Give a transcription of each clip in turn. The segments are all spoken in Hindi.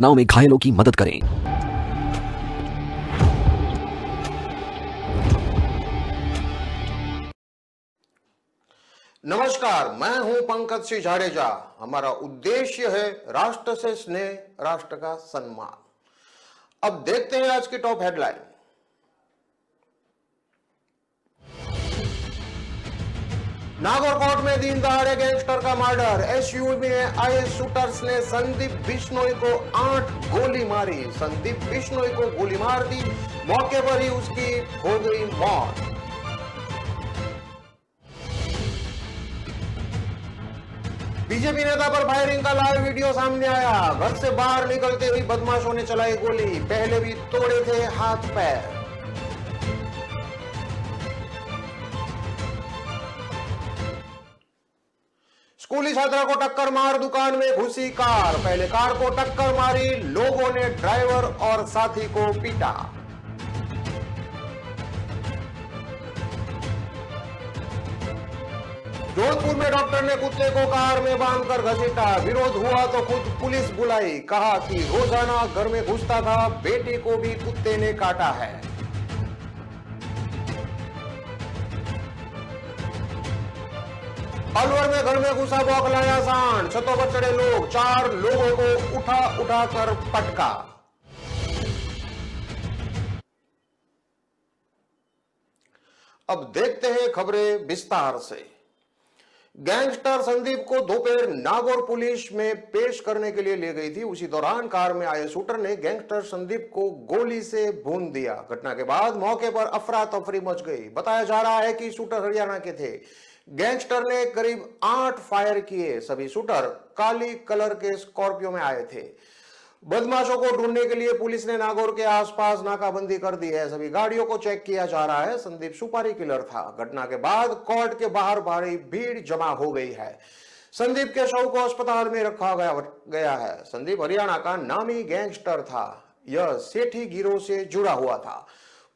घटनाओं में घायलों की मदद करें। नमस्कार, मैं हूं पंकज सिंह जाडेजा। हमारा उद्देश्य है राष्ट्र से स्नेह, राष्ट्र का सम्मान। अब देखते हैं आज की टॉप हेडलाइन। नागौर कोर्ट में दिन दहाड़े गैंगस्टर का मर्डर। एसयूवी में आए शूटर्स ने संदीप बिश्नोई को 8 गोली मारी। संदीप बिश्नोई को गोली मार दी, मौके पर ही उसकी हो गई मौत। बीजेपी नेता पर फायरिंग का लाइव वीडियो सामने आया। घर से बाहर निकलते ही बदमाशों ने चलाई गोली, पहले भी तोड़े थे हाथ पैर। स्कूली छात्रा को टक्कर मार दुकान में घुसी कार। पहले कार को टक्कर मारी, लोगों ने ड्राइवर और साथी को पीटा। जोधपुर में डॉक्टर ने कुत्ते को कार में बांधकर घसीटा। विरोध हुआ तो खुद पुलिस बुलाई, कहा कि रोजाना घर में घुसता था, बेटी को भी कुत्ते ने काटा है। अलवर में घर में घुसा बौखलाया सांड। छतों पर चढ़े लोग, 4 लोगों को उठा उठा कर पटका। अब देखते हैं खबरें विस्तार से। गैंगस्टर संदीप को दोपहर नागौर पुलिस में पेश करने के लिए ले गई थी। उसी दौरान कार में आए शूटर ने गैंगस्टर संदीप को गोली से भून दिया। घटना के बाद मौके पर अफरा तफरी मच गई। बताया जा रहा है कि शूटर हरियाणा के थे। गैंगस्टर ने करीब 8 फायर किए। सभी शूटर काली कलर के स्कॉर्पियो में आए थे। बदमाशों को ढूंढने के लिए पुलिस ने नागौर के आसपास नाकाबंदी कर दी है। सभी गाड़ियों को चेक किया जा रहा है। संदीप सुपारी किलर था। घटना के बाद कोर्ट के बाहर भारी भीड़ जमा हो गई है। संदीप के शव को अस्पताल में रखा गया है। संदीप हरियाणा का नामी गैंगस्टर था। यह सेठी गिरोह से जुड़ा हुआ था।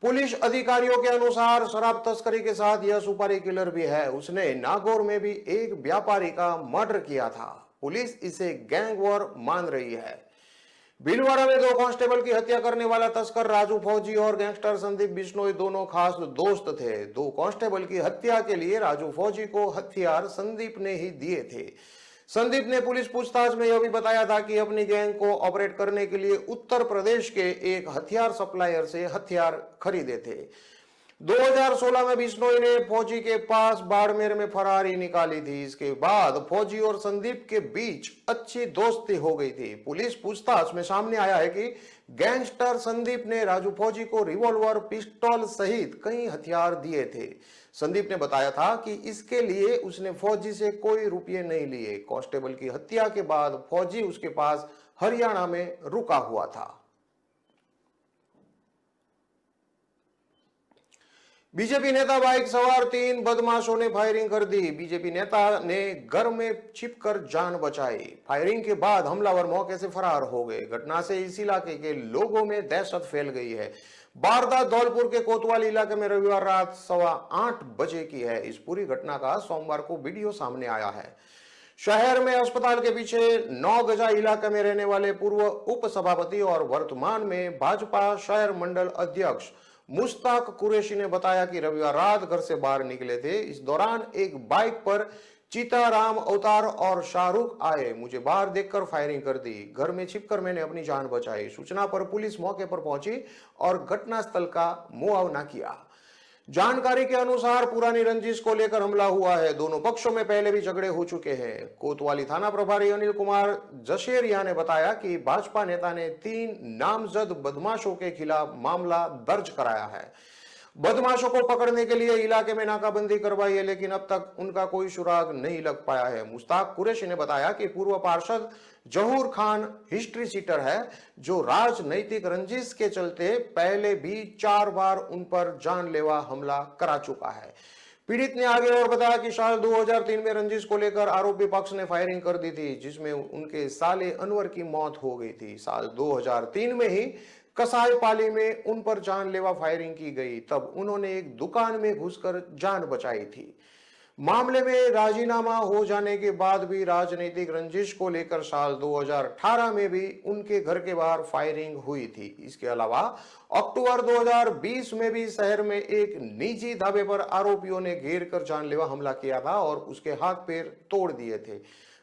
पुलिस अधिकारियों के अनुसार शराब तस्करी के साथ यह सुपारी किलर भी है। उसने नागौर में भी एक व्यापारी का मर्डर किया था। पुलिस इसे गैंग वॉर मान रही है। भीलवाड़ा में 2 कांस्टेबल की हत्या करने वाला तस्कर राजू फौजी और गैंगस्टर संदीप बिश्नोई दोनों खास दोस्त थे। 2 कांस्टेबल की हत्या के लिए राजू फौजी को हथियार संदीप ने ही दिए थे। संदीप ने पुलिस पूछताछ में यह भी बताया था कि अपनी गैंग को ऑपरेट करने के लिए उत्तर प्रदेश के एक हथियार सप्लायर से हथियार खरीदे थे। 2016 में बिश्नोई ने फौजी के पास बाड़मेर में फरारी निकाली थी। इसके बाद फौजी और संदीप के बीच अच्छी दोस्ती हो गई थी। पुलिस पूछताछ में सामने आया है कि गैंगस्टर संदीप ने राजू फौजी को रिवॉल्वर, पिस्टल सहित कई हथियार दिए थे। संदीप ने बताया था कि इसके लिए उसने फौजी से कोई रुपये नहीं लिए। कांस्टेबल की हत्या के बाद फौजी उसके पास हरियाणा में रुका हुआ था। बीजेपी नेता बाइक सवार 3 बदमाशों ने फायरिंग कर दी। बीजेपी नेता ने घर में छिपकर जान बचाई। फायरिंग के बाद हमलावर मौके से फरार हो गए। घटना से इस इलाके के लोगों में दहशत फैल गई है। वारदात धौलपुर के कोतवाल इलाके में रविवार रात 8:15 बजे की है। इस पूरी घटना का सोमवार को वीडियो सामने आया है। शहर में अस्पताल के पीछे 9 गजा इलाके में रहने वाले पूर्व उप सभापति और वर्तमान में भाजपा शहर मंडल अध्यक्ष मुश्ताक कुरैशी ने बताया कि रविवार रात घर से बाहर निकले थे। इस दौरान एक बाइक पर चीताराम अवतार और शाहरुख आए। मुझे बाहर देखकर फायरिंग कर दी। घर में छिपकर मैंने अपनी जान बचाई। सूचना पर पुलिस मौके पर पहुंची और घटनास्थल का मुआयना किया। जानकारी के अनुसार पुरानी रंजिश को लेकर हमला हुआ है। दोनों पक्षों में पहले भी झगड़े हो चुके हैं। कोतवाली थाना प्रभारी अनिल कुमार जशेरिया ने बताया कि भाजपा नेता ने 3 नामजद बदमाशों के खिलाफ मामला दर्ज कराया है। बदमाशों को पकड़ने के लिए इलाके में नाकाबंदी करवाई है, लेकिन अब तक उनका कोई सुराग नहीं लग पाया है। मुश्ताक कुरैशी ने बताया कि पूर्व पार्षद जहूर खान हिस्ट्री सीटर है, जो राजनैतिक रंजिश के चलते पहले भी 4 बार उन पर जानलेवा हमला करा चुका है। पीड़ित ने आगे और बताया कि साल 2003 में रंजिश को लेकर आरोपी पक्ष ने फायरिंग कर दी थी, जिसमें उनके साले अनवर की मौत हो गई थी। साल 2003 में ही कसाईपाली में उन पर जानलेवा फायरिंग की गई। तब उन्होंने एक दुकान में घुसकर जान बचाई थी। मामले में राजीनामा हो जाने के बाद भी राजनीतिक रंजिश को लेकर साल 2018 में भी उनके घर के बाहर फायरिंग हुई थी। इसके अलावा अक्टूबर 2020 में भी शहर में एक निजी ढाबे पर आरोपियों ने घेर कर जानलेवा हमला किया था और उसके हाथ पैर तोड़ दिए थे।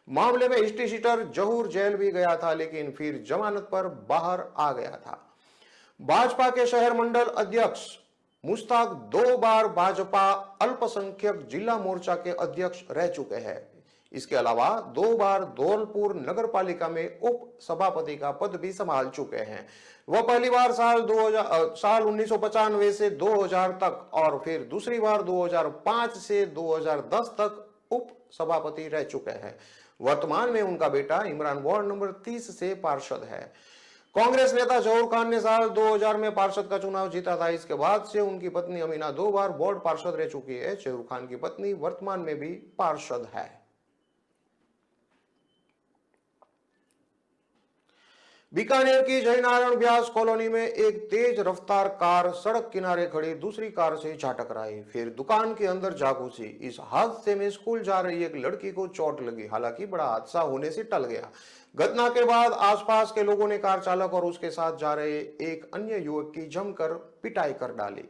मामले में हिस्ट्री शीटर जहूर जेल भी गया था, लेकिन फिर जमानत पर बाहर आ गया था। भाजपा के शहर मंडल अध्यक्ष मुश्ताक 2 बार भाजपा अल्पसंख्यक जिला मोर्चा के अध्यक्ष रह चुके हैं। इसके अलावा 2 बार धौलपुर नगर पालिका में उप सभापति का पद भी संभाल चुके हैं। वह पहली बार साल 1995 से 2000 तक और फिर दूसरी बार 2005 से 2010 तक उप सभापति रह चुके हैं। वर्तमान में उनका बेटा इमरान वार्ड नंबर 30 से पार्षद है। कांग्रेस नेता जहूर खान ने साल 2000 में पार्षद का चुनाव जीता था। इसके बाद से उनकी पत्नी अमीना 2 बार बोर्ड पार्षद रह चुकी है। जहूर खान की पत्नी वर्तमान में भी पार्षद है। बीकानेर की जयनारायण व्यास कॉलोनी में एक तेज रफ्तार कार सड़क किनारे खड़ी दूसरी कार से जा टकराई, फिर दुकान के अंदर जा घुसी। इस हादसे में स्कूल जा रही एक लड़की को चोट लगी, हालांकि बड़ा हादसा होने से टल गया। घटना के बाद आसपास के लोगों ने कार चालक और उसके साथ जा रहे एक अन्य युवक की जमकर पिटाई कर डाली।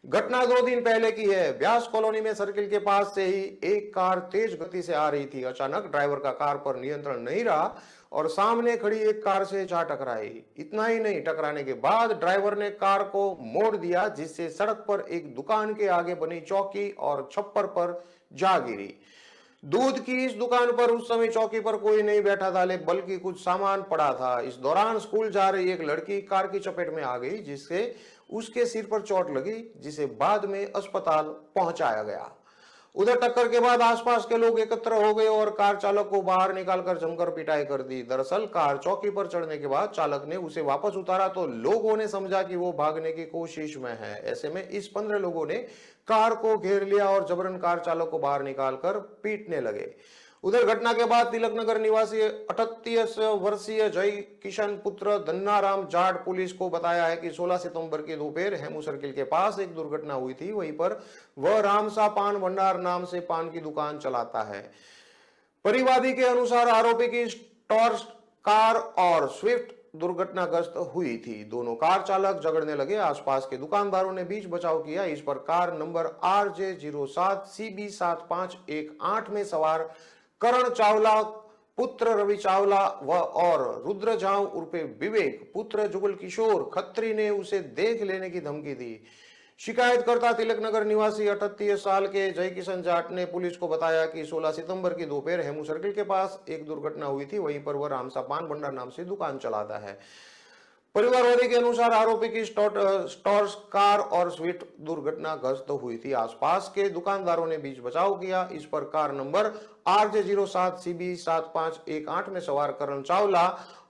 घटना 2 दिन पहले की है। व्यास कॉलोनी में सर्किल के पास से ही एक कार तेज गति से आ रही थी। अचानक ड्राइवर का कार पर नियंत्रण नहीं रहा और सामने खड़ी एक कार से जा टकराई। इतना ही नहीं, टकराने के बाद ड्राइवर ने कार को मोड़ दिया, जिससे सड़क पर एक दुकान के आगे बनी चौकी और छप्पर पर जा गिरी। दूध की इस दुकान पर उस समय चौकी पर कोई नहीं बैठा था, बल्कि कुछ सामान पड़ा था। इस दौरान स्कूल जा रही एक लड़की कार की चपेट में आ गई, जिससे उसके सिर पर चोट लगी, जिसे बाद में अस्पताल पहुंचाया गया। उधर टक्कर के बाद आसपास के लोग एकत्र हो गए और कार चालक को बाहर निकालकर जमकर पिटाई कर दी। दरअसल कार चौकी पर चढ़ने के बाद चालक ने उसे वापस उतारा तो लोगों ने समझा कि वो भागने की कोशिश में है। ऐसे में इस 15 लोगों ने कार को घेर लिया और जबरन कार चालक को बाहर निकालकर पीटने लगे। उधर घटना के बाद तिलकनगर निवासी 38 वर्षीय जय किशन पुत्र धन्नाराम जाट पुलिस को बताया है कि 16 सितंबर की दोपहर हेमू सर्किल के पास एक दुर्घटना हुई थी। वहीं पर वह रामसा पान भंडार नाम से पान की दुकान चलाता है। परिवादी के अनुसार आरोपी की टॉर्च कार और स्विफ्ट दुर्घटनाग्रस्त हुई थी। दोनों कार चालक झगड़ने लगे। आसपास के दुकानदारों ने बीच बचाव किया। इस पर कार नंबर RJ07 CB7518 में सवार करण चावला पुत्र रवि चावला और रुद्र झाव उर्फे विवेक पुत्र जुगल किशोर खत्री ने उसे देख लेने की धमकी दी। शिकायतकर्ता तिलकनगर निवासी 38 साल के जय किशन जाट ने पुलिस को बताया कि 16 सितंबर की दोपहर हेमू सर्किल के पास एक दुर्घटना हुई थी। वहीं पर वह रामसा पान भंडार नाम से दुकान चलाता है। परिवारवादी के अनुसार आरोपी की स्टॉर्स कार और स्विफ्ट दुर्घटनाग्रस्त हुई थी। आसपास के दुकानदारों ने बीच बचाव किया। इस पर कार नंबर RJ07 CB7518 में सवार करण चावला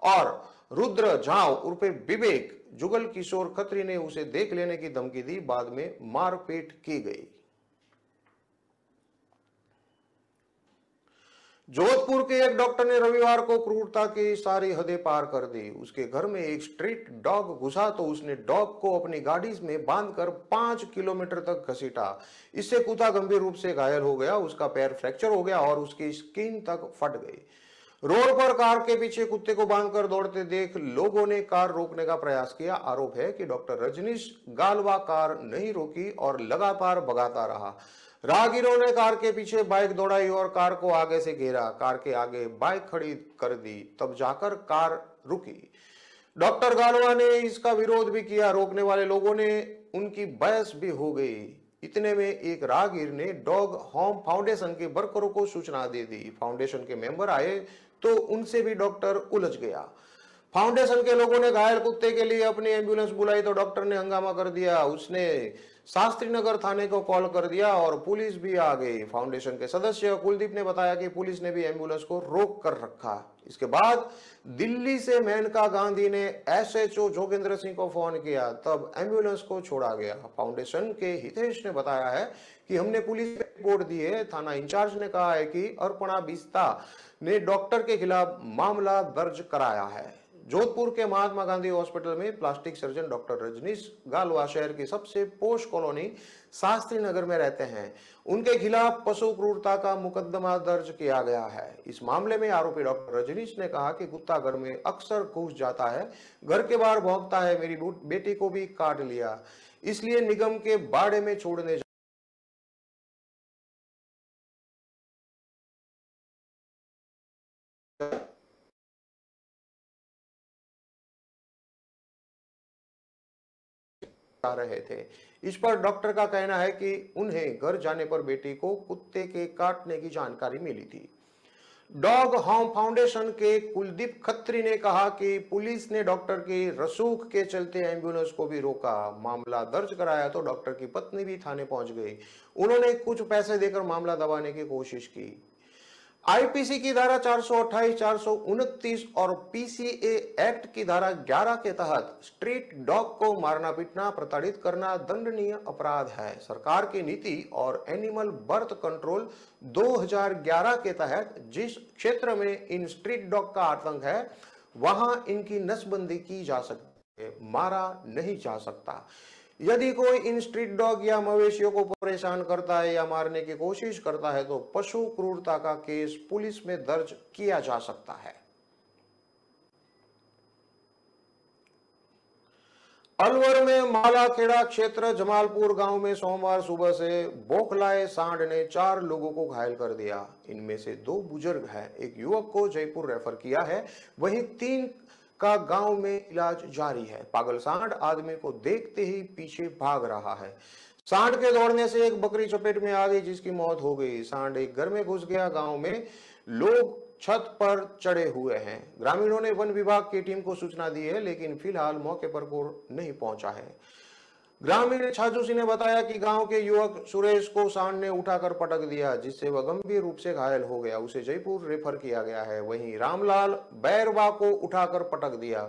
और रुद्र झाव उर्फे विवेक जुगल किशोर खत्री ने उसे देख लेने की धमकी दी। बाद में मारपीट की गई। जोधपुर के एक डॉक्टर ने रविवार को क्रूरता की सारी हदें पार कर दी। उसके घर में एक स्ट्रीट डॉग घुसा तो उसने डॉग को अपनी गाड़ी में बांधकर 5 किलोमीटर तक घसीटा। इससे कुत्ता गंभीर रूप से घायल हो गया। उसका पैर फ्रैक्चर हो गया और उसकी स्किन तक फट गई। रोड पर कार के पीछे कुत्ते को बांधकर दौड़ते देख लोगों ने कार रोकने का प्रयास किया। आरोप है कि डॉक्टर रजनीश गालवा कार नहीं रोकी और लगातार भगाता रहा। राहगीरों ने कार के पीछे बाइक दौड़ाई और कार को आगे से घेरा। कार के आगे बाइक खड़ी कर दी, तब जाकर कार रुकी। डॉक्टर गालवा ने इसका विरोध भी किया। रोकने वाले लोगों ने उनकी बहस भी हो गई। इतने में एक राहगीर ने डॉग होम फाउंडेशन के वर्करों को सूचना दे दी। फाउंडेशन के मेंबर आए तो उनसे भी डॉक्टर उलझ गया। फाउंडेशन के लोगों ने घायल कुत्ते के लिए अपनी एम्बुलेंस बुलाई तो डॉक्टर ने हंगामा कर दिया। उसने शास्त्री नगर थाने को कॉल कर दिया और पुलिस भी आ गई। फाउंडेशन के सदस्य कुलदीप ने बताया कि पुलिस ने भी एम्बुलेंस को रोक कर रखा। इसके बाद दिल्ली से मेनका गांधी ने SHO जोगेंद्र सिंह को फोन किया, तब एम्बुलेंस को छोड़ा गया। फाउंडेशन के हितेश ने बताया है कि हमने पुलिस को रिपोर्ट दी है। थाना इंचार्ज ने कहा है कि अर्पणा बिस्ता ने डॉक्टर के खिलाफ मामला दर्ज कराया है। जोधपुर के महात्मा गांधी हॉस्पिटल में plastic surgeon doctor Rajneesh Galwa शहर की सबसे पोश कॉलोनी शास्त्री नगर में रहते हैं। उनके खिलाफ पशु क्रूरता का मुकदमा दर्ज किया गया है। इस मामले में आरोपी डॉक्टर रजनीश ने कहा कि कुत्ता घर में अक्सर घुस जाता है, घर के बाहर भौंकता है, मेरी बेटी को भी काट लिया, इसलिए निगम के बाड़े में छोड़ने जा रहे थे। इस पर डॉक्टर का कहना है कि उन्हें घर जाने पर बेटी को कुत्ते के काटने की जानकारी मिली थी। डॉग होम फाउंडेशन के कुलदीप खत्री ने कहा कि पुलिस ने डॉक्टर की रसूख के चलते एम्बुलेंस को भी रोका। मामला दर्ज कराया तो डॉक्टर की पत्नी भी थाने पहुंच गई। उन्होंने कुछ पैसे देकर मामला दबाने की कोशिश की। आईपीसी की धारा 428, 429 और पीसीए एक्ट की धारा 11 के तहत स्ट्रीट डॉग को मारना पीटना प्रताड़ित करना दंडनीय अपराध है। सरकार की नीति और एनिमल बर्थ कंट्रोल 2011 के तहत जिस क्षेत्र में इन स्ट्रीट डॉग का आतंक है वहां इनकी नसबंदी की जा सकती है, मारा नहीं जा सकता। यदि कोई इन स्ट्रीट डॉग या मवेशियों को परेशान करता है या मारने की कोशिश करता है तो पशु क्रूरता का केस पुलिस में दर्ज किया जा सकता है। अलवर में मालाखेड़ा क्षेत्र जमालपुर गांव में सोमवार सुबह से बौखलाए सांड ने 4 लोगों को घायल कर दिया। इनमें से 2 बुजुर्ग हैं। एक युवक को जयपुर रेफर किया है, वहीं 3 का गांव में इलाज जारी है। पागल सांड आदमी को देखते ही पीछे भाग रहा है। सांड के दौड़ने से एक बकरी चपेट में आ गई जिसकी मौत हो गई। सांड एक घर में घुस गया। गांव में लोग छत पर चढ़े हुए हैं। ग्रामीणों ने वन विभाग की टीम को सूचना दी है, लेकिन फिलहाल मौके पर कोई नहीं पहुंचा है। ग्रामीण छाजू सिंह ने बताया कि गांव के युवक सुरेश को सांड ने उठाकर पटक दिया, जिससे वह गंभीर रूप से घायल हो गया। उसे जयपुर रेफर किया गया है। वहीं रामलाल बैरवा को उठाकर पटक दिया।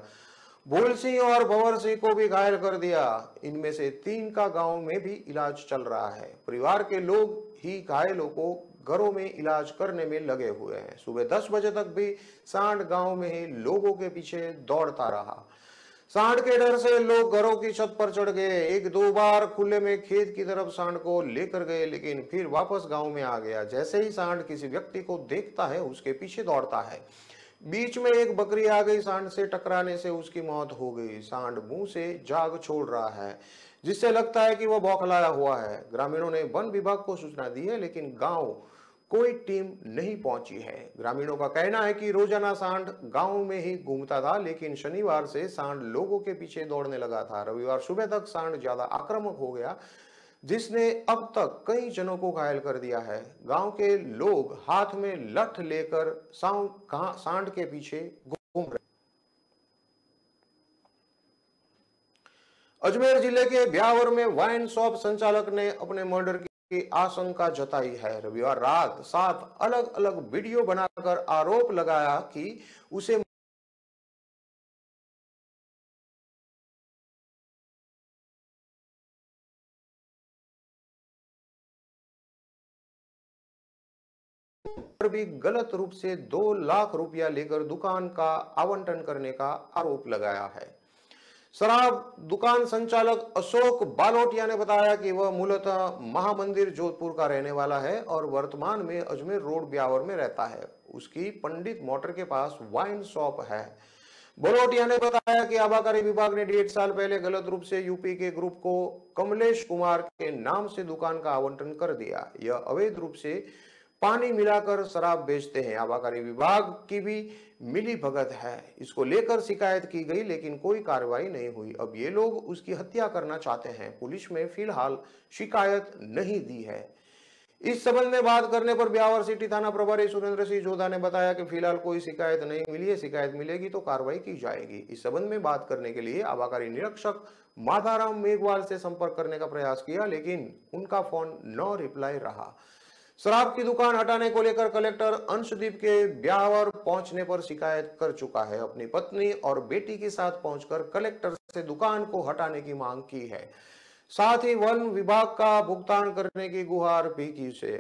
भूल सिंह और भंवर सिंह को भी घायल कर दिया। इनमें से 3 का गांव में भी इलाज चल रहा है। परिवार के लोग ही घायलों को घरों में इलाज करने में लगे हुए हैं। सुबह 10 बजे तक भी सांड गांव में ही लोगों के पीछे दौड़ता रहा। सांड के डर से लोग घरों की छत पर चढ़ गए। 1-2 बार खुले में खेत की तरफ सांड को लेकर गए, लेकिन फिर वापस गांव में आ गया। जैसे ही सांड किसी व्यक्ति को देखता है उसके पीछे दौड़ता है। बीच में एक बकरी आ गई। सांड से टकराने से उसकी मौत हो गई। सांड मुंह से जाग छोड़ रहा है, जिससे लगता है कि वह बौखलाया हुआ है। ग्रामीणों ने वन विभाग को सूचना दी है, लेकिन गांव कोई टीम नहीं पहुंची है। ग्रामीणों का कहना है कि रोजाना सांड गांव में ही घूमता था, लेकिन शनिवार से सांड लोगों के पीछे दौड़ने लगा था। रविवार सुबह तक सांड ज्यादा आक्रामक हो गया, जिसने अब तक कई जनों को घायल कर दिया है। गांव के लोग हाथ में लठ लेकर सांड के पीछे घूम रहे। अजमेर जिले के ब्यावर में वाइन शॉप संचालक ने अपने मर्डर की आशंका जताई है। रविवार रात 7 अलग अलग वीडियो बनाकर आरोप लगाया कि उसे भी गलत रूप से 2 लाख रुपया लेकर दुकान का आवंटन करने का आरोप लगाया है। शराब दुकान संचालक अशोक बालोटिया ने बताया कि वह मूलतः महामंदिर जोधपुर का रहने वाला है और वर्तमान में अजमेर रोड ब्यावर में रहता है। उसकी पंडित मोटर के पास वाइन शॉप है। बालोटिया ने बताया कि आबकारी विभाग ने 1.5 साल पहले गलत रूप से यूपी के ग्रुप को कमलेश कुमार के नाम से दुकान का आवंटन कर दिया। यह अवैध रूप से पानी मिलाकर शराब बेचते हैं। आबकारी विभाग की भी मिली भगत है। इसको लेकर शिकायत की गई, लेकिन कोई कार्रवाई नहीं हुई। अब ये लोग उसकी हत्या करना चाहते हैं। पुलिस में फिलहाल शिकायत नहीं दी है। इस संबंध में बात करने पर ब्यावर सिटी थाना प्रभारी सुरेंद्र सिंह जोधा ने बताया कि फिलहाल कोई शिकायत नहीं मिली है। शिकायत मिलेगी तो कार्रवाई की जाएगी। इस संबंध में बात करने के लिए आबकारी निरीक्षक माधाराम मेघवाल से संपर्क करने का प्रयास किया, लेकिन उनका फोन नो रिप्लाई रहा। शराब की दुकान हटाने को लेकर कलेक्टर अंशदीप के ब्यावर पहुंचने पर शिकायत कर चुका है। अपनी पत्नी और बेटी के साथ पहुंचकर कलेक्टर से दुकान को हटाने की मांग की है। साथ ही वन विभाग का भुगतान करने की गुहार भी की से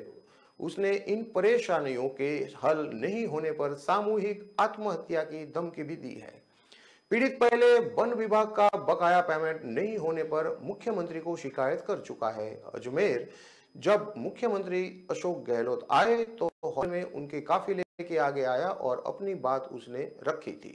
उसने इन परेशानियों के हल नहीं होने पर सामूहिक आत्महत्या की धमकी भी दी है। पीड़ित पहले वन विभाग का बकाया पेमेंट नहीं होने पर मुख्यमंत्री को शिकायत कर चुका है। अजमेर जब मुख्यमंत्री अशोक गहलोत आए तो हॉल में उनके काफिले के आगे आया और अपनी बात उसने रखी थी।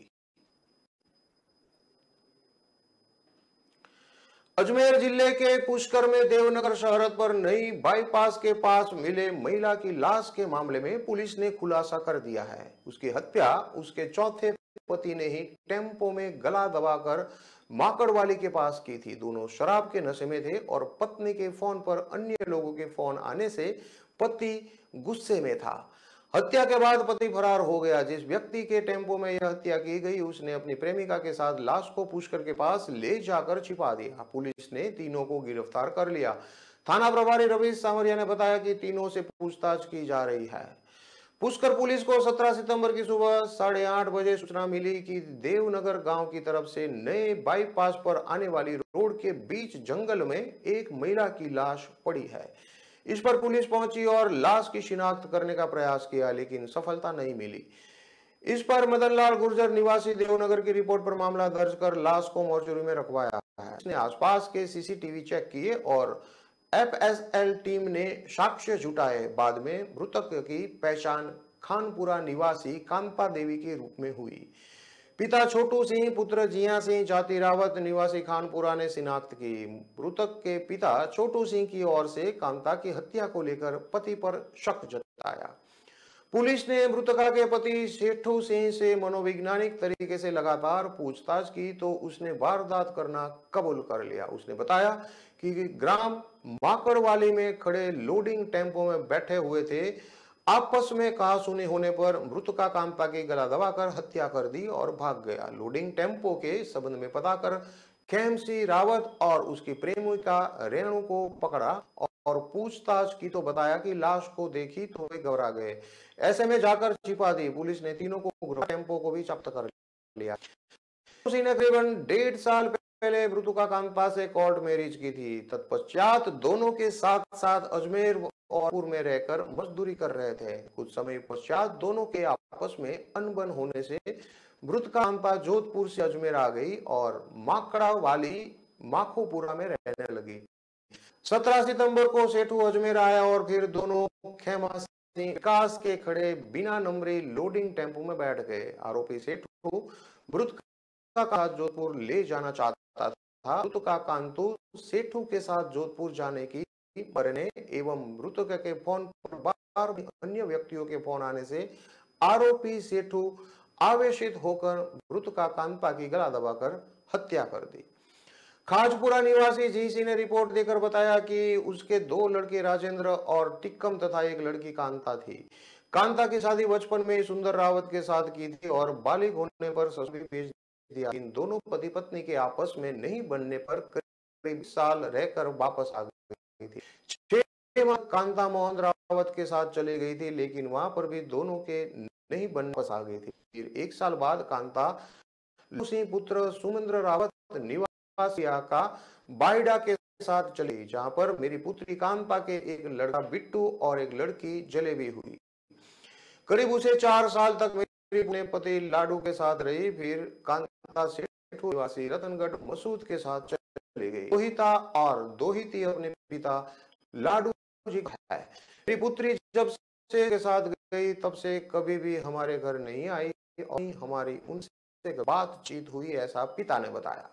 अजमेर जिले के पुष्कर में देवनगर शहरत पर नई बाईपास के पास मिले महिला की लाश के मामले में पुलिस ने खुलासा कर दिया है। उसकी हत्या उसके चौथे पति ने ही टेम्पो में गला दबाकर माकड़वाली के पास की थी। दोनों शराब के नशे में थे और पत्नी के फोन पर अन्य लोगों के फोन आने से पति गुस्से में था। हत्या के बाद पति फरार हो गया। जिस व्यक्ति के टेम्पो में यह हत्या की गई उसने अपनी प्रेमिका के साथ लाश को पुष्कर के पास ले जाकर छिपा दिया। पुलिस ने तीनों को गिरफ्तार कर लिया। थाना प्रभारी रवीश सामरिया ने बताया कि तीनों से पूछताछ की जा रही है। पुष्कर पुलिस को 17 सितंबर की सुबह 8:30 बजे सूचना मिली कि देवनगर गांव की तरफ से नए बाईपास पर आने वाली रोड के बीच जंगल में एक महिला की लाश पड़ी है। इस पर पुलिस पहुंची और लाश की शिनाख्त करने का प्रयास किया, लेकिन सफलता नहीं मिली। इस पर मदनलाल गुर्जर निवासी देवनगर की रिपोर्ट पर मामला दर्ज कर लाश को मोर्चरी में रखवाया है। इसने आसपास के सीसीटीवी चेक किए और एफएसएल टीम ने साक्ष्य जुटाए। बाद में मृतक की पहचान खानपुरा निवासी कांता देवी के रूप में हुई। पिता छोटू सिंह, पुत्र जिया सिंह जाति रावत निवासी खानपुरा ने शिनाख्त की। मृतक के पिता छोटू सिंह की ओर से कांता की हत्या को लेकर पति पर शक जताया। पुलिस ने मृतका के पति सेठू सिंह से मनोवैज्ञानिक तरीके से लगातार पूछताछ की तो उसने वारदात करना कबूल कर लिया। उसने बताया कि ग्राम माकड़वाली में खड़े लोडिंग टेम्पो में बैठे हुए थे। आपस में कहासुनी होने पर मृतका कांता की गला दबाकर हत्या कर दी और भाग गया। लोडिंग टेम्पो के संबंध में पता कर खेमसी रावत और उसकी प्रेमिका रेणु को पकड़ा और पूछताछ की तो बताया कि लाश को देखी तो वे घबरा गए। ऐसे में जाकर छिपा दी। पुलिस ने तीनों को टेम्पो को भी जब्त कर लिया। उसी ने करीबन 1.5 साल पहले मृतका कांता से कोर्ट मैरिज की थी। तत्पश्चात दोनों के साथ साथ अजमेर और पुर में रहकर मजदूरी कर रहे थे। कुछ समय पश्चात दोनों के आपस में अनबन होने से मृतका कांता जोधपुर से अजमेर आ गई और माकड़वाली माखोपुरा में रहने लगी। 17 सितंबर को सेठू अजमेर आया और फिर दोनों खेमा सिंह विकास के खड़े बिना नंबरी लोडिंग टेम्पो में बैठ गए। आरोपी सेठू मृतका का जोधपुर ले जाना चाहता था। मृतका कांतु सेठू के साथ जोधपुर जाने की मरने एवं मृतक के फोन पर बार अन्य व्यक्तियों के फोन आने से आरोपी सेठू आवेशित होकर मृतका कांता की गला दबाकर हत्या कर दी। खाजपुरा निवासी जीसी ने रिपोर्ट देकर बताया कि उसके 2 लड़के राजेंद्र और टिक्कम तथा एक लड़की कांता थी। कांता की शादी बचपन में सुंदर रावत के साथ की थी और बालिग होने पर ससुराल भेज दिया। इन दोनों पति पत्नी के आपस में नहीं बनने पर करीब साल रहकर वापस आ गई थी। 6 माह कांता मोहन रावत के साथ चली गई थी, लेकिन वहां पर भी दोनों के नहीं बनने वापस आ गई थी। फिर 1 साल बाद कांता सिंह पुत्र सुमेंद्र रावत निवासी का बाइडा के साथ चली, जहां पर मेरी पुत्री कांता के एक लड़का बिट्टू और एक लड़की जलेबी हुई। करीब उसे 4 साल तक मेरी अपने पति लाडू के साथ रही। फिर कांता सेठू निवासी रतनगढ़ मसूद के साथ चली गई। दोहिता और दोहिती अपने पिता लाडू जी का है। मेरी पुत्री जब से के साथ गई तब से कभी भी हमारे घर नहीं आई और हमारी उनसे बातचीत हुई, ऐसा पिता ने बताया।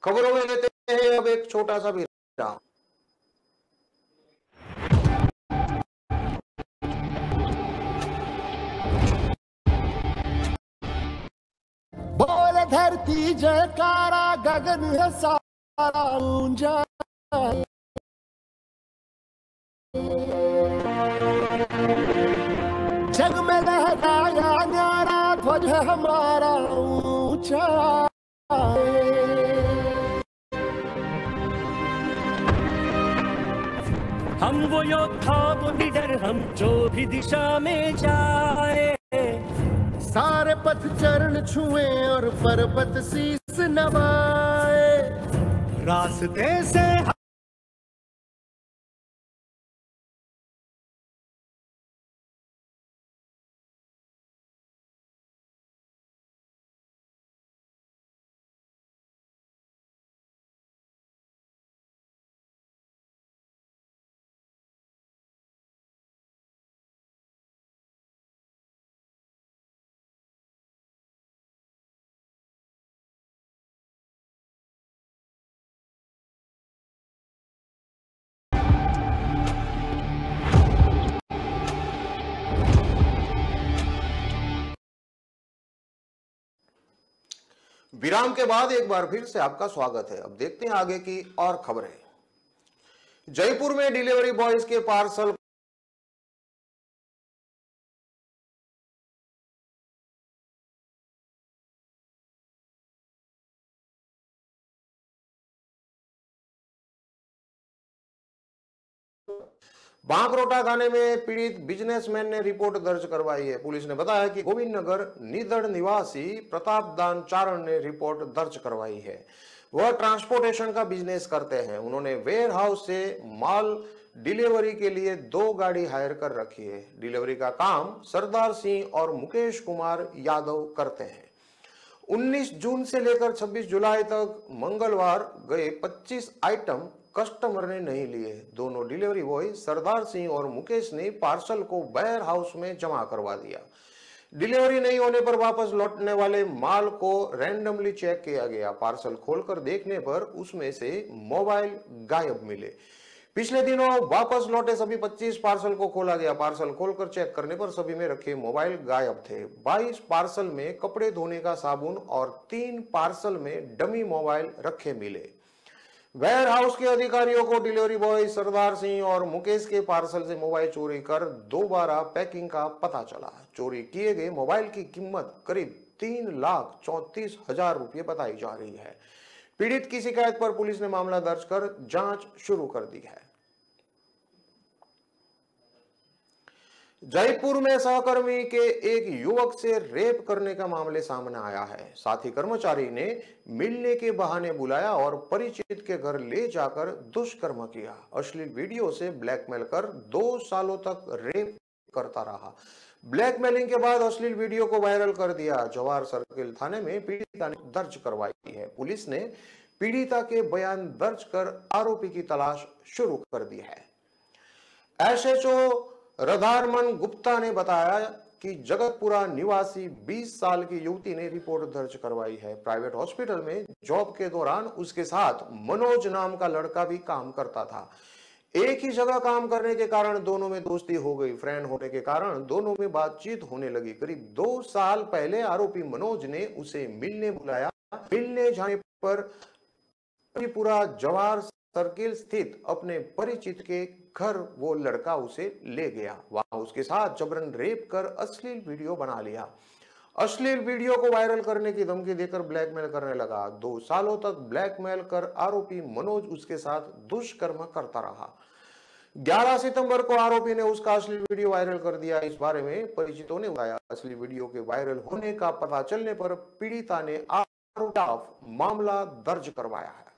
खबरों में लेते हैं अब एक छोटा सा विराम। बोल धरती जयकारा, गगन है सारा ऊंचा। जग में लहराया न्यारा ध्वज हमारा ऊंचा। हम वो योद्धा वो निडर, हम जो भी दिशा में जाए। सारे पथ चरण छुए और पर्वत शीस नवाए। रास्ते से विराम के बाद एक बार फिर से आपका स्वागत है। अब देखते हैं आगे की और खबरें। जयपुर में डिलीवरी बॉयज के पार्सल बांकरोटा थाने में पीड़ित बिजनेसमैन ने रिपोर्ट दर्ज करवाई है। पुलिस ने बताया कि गोविंद नगर निदड़ निवासी प्रताप दान चारण ने रिपोर्ट दर्ज करवाई है। वह ट्रांसपोर्टेशन का बिजनेस करते हैं। उन्होंने वेयर हाउस से माल डिलीवरी के लिए 2 गाड़ी हायर कर रखी है। डिलीवरी का काम सरदार सिंह और मुकेश कुमार यादव करते हैं। 19 जून से लेकर 26 जुलाई तक मंगलवार गए 25 आइटम कस्टमर ने नहीं लिए। दोनों डिलीवरी बॉय सरदार सिंह और मुकेश ने पार्सल को वेयर हाउस में जमा करवा दिया। डिलीवरी नहीं होने पर वापस लौटने वाले माल को रैंडमली चेक किया गया। पार्सल खोलकर देखने पर उसमें से मोबाइल गायब मिले। पिछले दिनों वापस लौटे सभी 25 पार्सल को खोला गया। पार्सल खोलकर चेक करने पर सभी में रखे मोबाइल गायब थे। 22 पार्सल में कपड़े धोने का साबुन और 3 पार्सल में डमी मोबाइल रखे मिले। वेयर हाउस के अधिकारियों को डिलीवरी बॉय सरदार सिंह और मुकेश के पार्सल से मोबाइल चोरी कर दोबारा पैकिंग का पता चला। चोरी किए गए मोबाइल की कीमत करीब 3,34,000 रुपये बताई जा रही है। पीड़ित की शिकायत पर पुलिस ने मामला दर्ज कर जांच शुरू कर दी है। जयपुर में सहकर्मी के एक युवक से रेप करने का मामले सामने आया है। साथी कर्मचारी ने मिलने के बहाने बुलाया और परिचित के घर ले जाकर दुष्कर्म किया। अश्लील वीडियो से ब्लैकमेल कर 2 सालों तक रेप करता रहा। ब्लैकमेलिंग के बाद अश्लील वीडियो को वायरल कर दिया। जवाहर सर्किल थाने में पीड़िता ने दर्ज करवाई है। पुलिस ने पीड़िता के बयान दर्ज कर आरोपी की तलाश शुरू कर दी है। एसएचओ रधारमन गुप्ता ने बताया कि जगतपुरा निवासी 20 साल की युवती ने रिपोर्ट दर्ज करवाई है। प्राइवेट हॉस्पिटल में जॉब के दौरान उसके साथ मनोज नाम का लड़का भी काम करता था। एक ही जगह काम करने के कारण दोनों में दोस्ती हो गई। फ्रेंड होने के कारण दोनों में बातचीत होने लगी। करीब 2 साल पहले आरोपी मनोज ने उसे मिलने बुलाया। मिलने जाने पर पूरा जवाहर सर्किल स्थित अपने परिचित के घर वो लड़का उसे ले गया। वहां उसके साथ जबरन रेप कर अश्लील वीडियो बना लिया। अश्लील वीडियो को वायरल करने की धमकी देकर ब्लैकमेल करने लगा। 2 सालों तक ब्लैकमेल कर आरोपी मनोज उसके साथ दुष्कर्म करता रहा। 11 सितंबर को आरोपी ने उसका अश्लील वीडियो वायरल कर दिया। इस बारे में परिचितों ने बताया। अश्लील वीडियो के वायरल होने का पता चलने पर पीड़िता ने आरोपी खिलाफ मामला दर्ज करवाया है।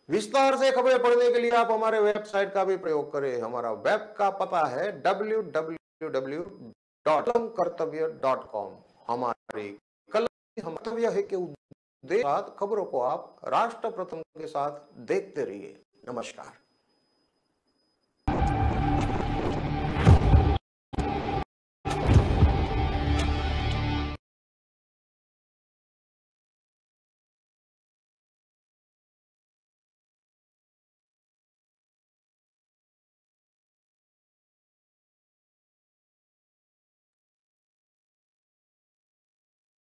विस्तार से खबरें पढ़ने के लिए आप हमारे वेबसाइट का भी प्रयोग करें। हमारा वेब का पता है www.कर्तव्य.com। हमारी कर्तव्य है कि उद्देश्य खबरों को आप राष्ट्र प्रथम के साथ देखते रहिए। नमस्कार।